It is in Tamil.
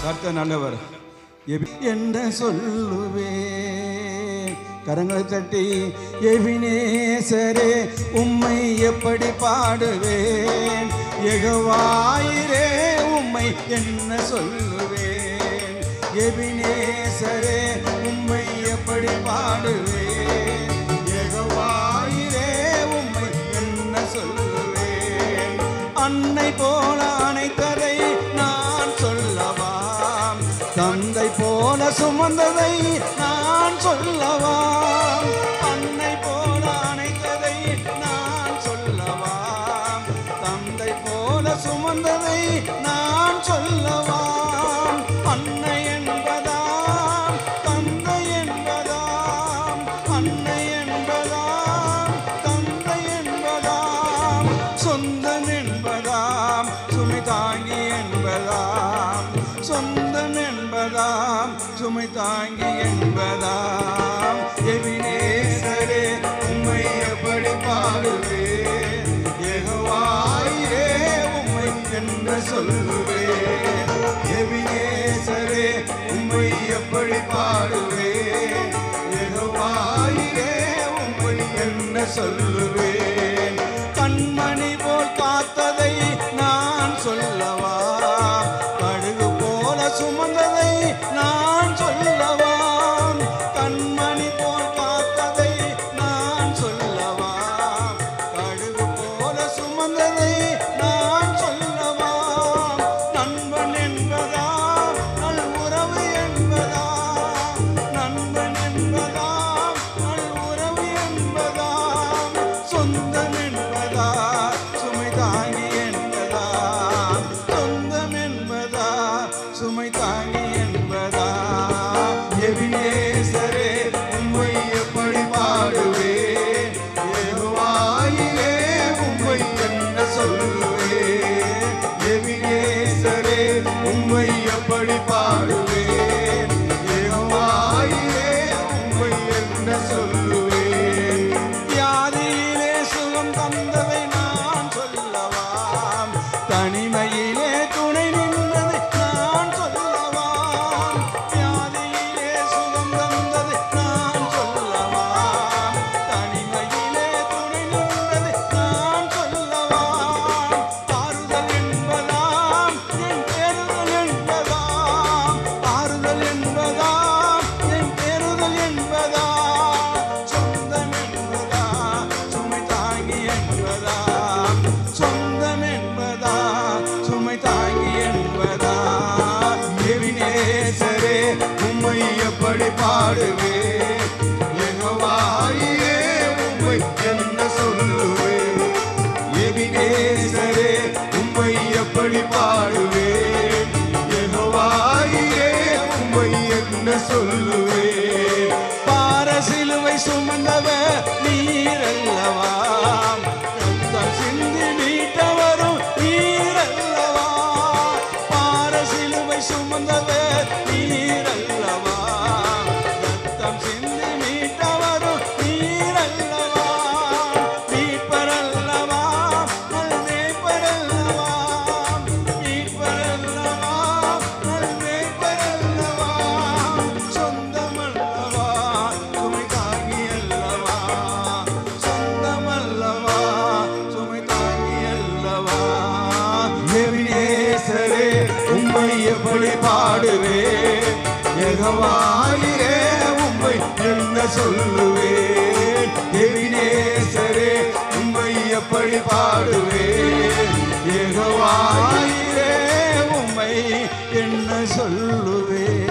கர்த்தர் நல்லவர் என்ன சொல்லுவே. கரங்களை தட்டி எபினேசரே உம்மை எப்படி பாடுவேன், யெகோவாயிரே உம்மை என்ன சொல்லுவேன். எபினேசரே உம்மை எப்படி பாடுவேன், யெகோவாயிரே உம்மை என்ன சொல்லுவேன். அன்னை போல அணைத்ததை நான் சொல்லவா, தந்தை போல சுமந்ததை நான் சொல்லவா. அன்னை போல அணைத்ததை நான் சொல்லவா, தந்தை போல சுமந்ததை நான் சொல்லவா. அன்னை என்பதாம் தந்தை என்பதாம், அன்னை என்பதாம் தந்தை என்பதாம், சொந்தம் என்பதாம் சுமை தாங்கி என்பதாம், சொந்தம் என்பதாம் சுமை தாங்கி என்பதாம். எபினேசரே உம்மை எப்படி பாடுவேன், யெகோவாயிரே உம்மை என்ன சொல்லுவேன். எபினேசரே உம்மை எப்படி பாடுவேன், யெகோவாயிரே உம்மை என்ன சொல்லுவேன். கண்மணி போல் காத்ததை நான் சொல்லவா, கடுகு போல சுமந்ததை நான் சொல்லவா. கண்மணி போல் காத்ததை நான் சொல்லவா, கடுகு போல சுமந்ததை நான் சொல்லவா. நண்பன் என்பதா நல் உறவு என்பதா, நண்பன் என்பதா நல் உறவு என்பதா, சொந்தம் என்பதா சுமை தாங்கி என்பதா, சொந்தம் என்பதா சுமை தாங்கி என்பதா. எபினேசரே உம்மை எப்படி பாடுவேன், யெகோவாயிரே உம்மை என்ன சொல்லுவேன். எபினேசரே உம்மை எப்படி பாடுவேன், யெகோவாயிரே உம்மை என்ன சொல்லுவேன். வியாதியிலே சுகம் தந்ததை நான் சொல்லவா, தனிமையிலே துணை நின்றதை நான் சொல்லவா. வியாதியிலே சுகம் தந்ததை நான் சொல்லவா, தனிமையிலே துணை நின்றதை நான் சொல்லவா. ஆறுதல் என்பதாம் என் தேறுதல் என்பதாம், ஆறுதல் என்பதாம் என் தேறுதல் என்பதா, சொந்தம் என்பதா சுமை தாங்கி என்பதா, சொந்தம் என்பதா சுமை தாங்கி என்பதா. எபினேசரே உம்மை எப்படி பாடுவேன், யெகோவாயிரே உம்மை என்ன சொல்லுவேன். எபினேசரே உம்மை எப்படி பாடுவேன், யெகோவாயிரே உம்மை என்ன சொல்லுவேன். பாரசிலுவை சுமந்தவர் நீரல்லவா, ரத்தம் சிந்தி மீட்டவரும் நீரல்லவா. பாரசிலுவை சுமந்தவர் நீரல்லவா, ரத்தம் சிந்தி மீட்டவரும் நீரல்லவா. மீட்பரல்லவா நல் மேய்ப்பரல்லவா, மீட்பரல்லவா நல் மேய்ப்பரல்லவா, சொந்தமல்லவா சுமை தாங்கி அல்லவா, சொந்தமல்லவா சுமை தாங்கி அல்லவா. எபினேசரே உம்மை எப்படி பாடுவேன், யெகோவாயிரே உம்மை என்ன சொல்லுவேன். எபினேசரே உம்மை எப்படி பாடுவேன், யெகோவாயிரே உம்மை என்ன சொல்லுவேன்.